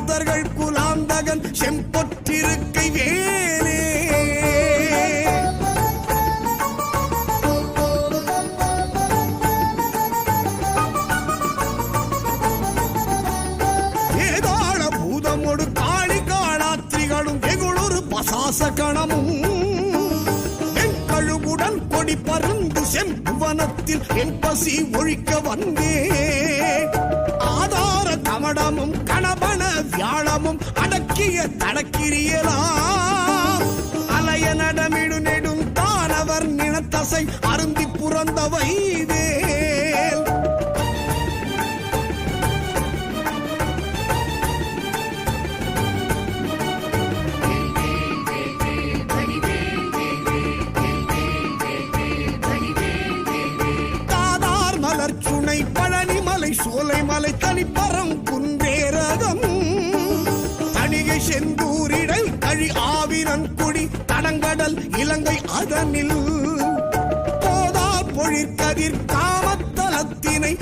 மாருதர்கள் குலாந்தகன் செம்பொற்றிருக்கை வேலே ஏதாள பூதமொடு காளி காளாத்திரிகளும் வெகுளொரு பசாசகணமும் வெண்கழுகுடன் கொடி பருந்து செம்புவனத்தில் என் பசி ஒழிக்க வந்தே ஆதார கமடமும் கணபன வியாழமும் அடக்கிய தடக்கிரியலாம் அலைய நடமிடு நெடும் தானவர் நினத்தசை அருந்தி புறந்தவை வேல் தாதார் மலர் சுனை பழனிமலை சோலைமலை தனிப்பரம் குன்றேரகம் தணிகை செந்தூரிடை கழி ஆவிரன் குடி தடங்கடல் இலங்கை அதனில் போதார் பொழிற்கதிர் காமத்தலத்தினை